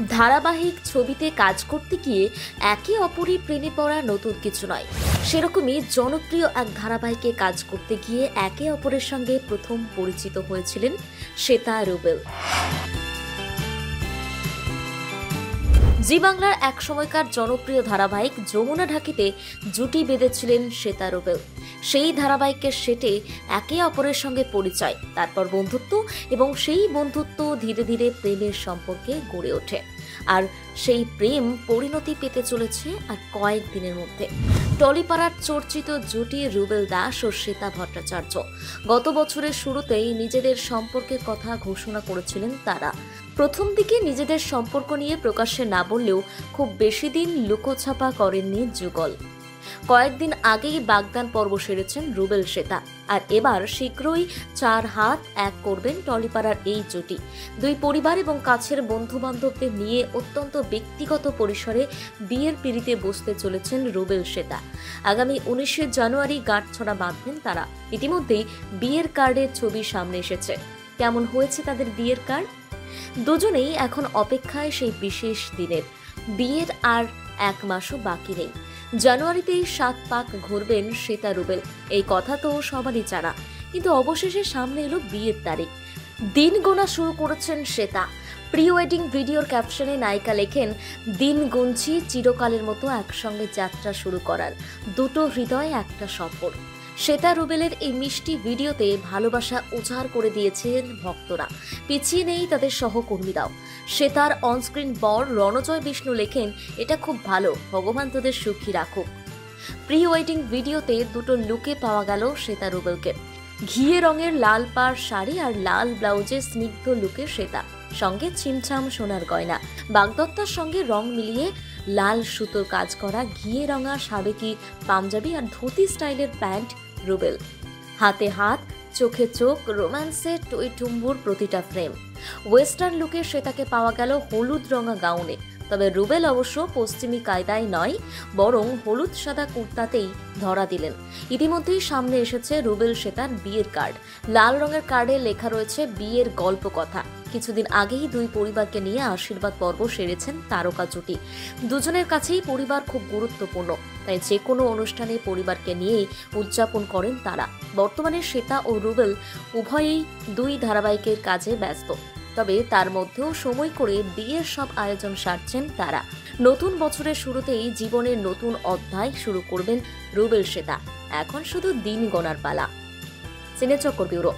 ধারাবাহিক ছবিতে কাজ করতে গিয়ে একে অপরের প্রেমে পড়া নতুন কিছু নয়। সেরকমই জনপ্রিয় এক ধারাবাহিকে কাজ করতে গিয়ে একে অপরের সঙ্গে প্রথম পরিচিত হয়েছিলেন শ্বেতা রুবেল। জি বাংলার এক সময়কার জনপ্রিয় ধারাবাহিক যমুনা ঢাকিতে জুটি বেঁধেছিলেন শ্বেতা রুবেল। সেই ধারাবাহিকের সেটে একে অপরের সঙ্গে পরিচয়, তারপর বন্ধুত্ব, এবং সেই বন্ধুত্ব ধীরে ধীরে প্রেমের সম্পর্কে গড়ে ওঠে। আর সেই প্রেম পরিণতি পেতে চলেছে আর কয়েকদিনের মধ্যে। টলিপাড়ার চর্চিত জুটি রুবেল দাস ও শ্বেতা ভট্টাচার্য গত বছরের শুরুতেই নিজেদের সম্পর্কের কথা ঘোষণা করেছিলেন তারা। প্রথম দিকে নিজেদের সম্পর্ক নিয়ে প্রকাশ্যে না বললেও খুব বেশি দিন লুকোছাপা করেননি যুগল। কয়েকদিন আগেই বাগদান পর্ব সেরেছেন রুবেল শ্বেতা, আর এবার শীঘ্রই 4 হাত এক করবেন টলিপাড়ার এই জুটি। দুই পরিবার এবং কাছের বন্ধু বান্ধবদের নিয়ে অত্যন্ত ব্যক্তিগত পরিসরে বিয়ের পিঁড়িতে বসতে চলেছেন রুবেল শ্বেতা। আগামী 19শে জানুয়ারি গাঁটছড়া বাঁধবেন তারা। ইতিমধ্যেই বিয়ের কার্ডের ছবি সামনে এসেছে। কেমন হয়েছে তাদের বিয়ের কার্ড? দুজনেই এখন অপেক্ষায় সেই বিশেষ দিনের। বিয়ের আর 1 মাসও বাকি নেই। জানুয়ারিতেই 7 পাক ঘুরবেন শ্বেতা রুবেল, এই কথা তো সবারই জানা। কিন্তু অবশেষে সামনে এলো বিয়ের তারিখ। দিন গোনা শুরু করেছেন শ্বেতা। প্রি ওয়েডিং ভিডিওর ক্যাপশনে নায়িকা লেখেন, দিন গুনছি চিরকালের মতো একসঙ্গে যাত্রা শুরু করার, দুটো হৃদয় একটা সফর। শ্বেতা রুবেলের এই মিষ্টি ভিডিওতে ভালোবাসা উজাড় করে দিয়েছেন ভক্তরা, পিছিয়ে নেই তাদের সহকর্মীরাও। শ্বেতার অনস্ক্রিন বর রণজয় বিষ্ণু লেখেন, এটা খুব ভালো, ভগবান তোদের সুখী রাখুক। প্রি ওয়েডিং ভিডিওতে দুটো লুকে পাওয়া গেল শ্বেতা রুবেলকে। ঘিয়ে রঙের লাল পাড় শাড়ি আর লাল ব্লাউজে স্নিগ্ধ লুকে শ্বেতা, সঙ্গে ছিমছাম সোনার গয়না। বাগদত্তার সঙ্গে রং মিলিয়ে লাল সুতোর কাজ করা ঘিয়ে রঙা সাবেকি পাঞ্জাবি আর ধুতি স্টাইলের প্যান্ট রুবেল। হাতে হাত, চোখে চোখ, রোম্যান্সের টইটুম্বুর প্রতিটা ফ্রেম। ওয়েস্টার্ন লুকে শ্বেতাকে পাওয়া গেল হলুদ রঙা গাউনে। তবে রুবেল অবশ্য পশ্চিমী কায়দায় নয়, বরং হলুদ সাদা কুর্তাতেই ধরা দিলেন। ইতিমধ্যেই সামনে এসেছে রুবেল শ্বেতার বিয়ের কার্ড। লাল রঙের কার্ডে লেখা রয়েছে বিয়ের গল্প কথা। কিছুদিন আগেই দুই পরিবারকে নিয়ে আশীর্বাদ পর্ব সেরেছেন তারকা জুটি। দুজনের কাছেই পরিবার খুব গুরুত্বপূর্ণ, তাই যে কোনো অনুষ্ঠানে পরিবারকে নিয়েই উদযাপন করেন তারা। বর্তমানে শ্বেতা ও রুবেল উভয়েই দুই ধারাবাহিকের কাজে ব্যস্ত, তবে তার মধ্যেও সময় করে বিয়ের সব আয়োজন সারছেন তারা। নতুন বছরের শুরুতেই জীবনের নতুন অধ্যায় শুরু করবেন রুবেল শ্বেতা। এখন শুধু দিন গোনার পালা। সিনেচক্কর ব্যুরো।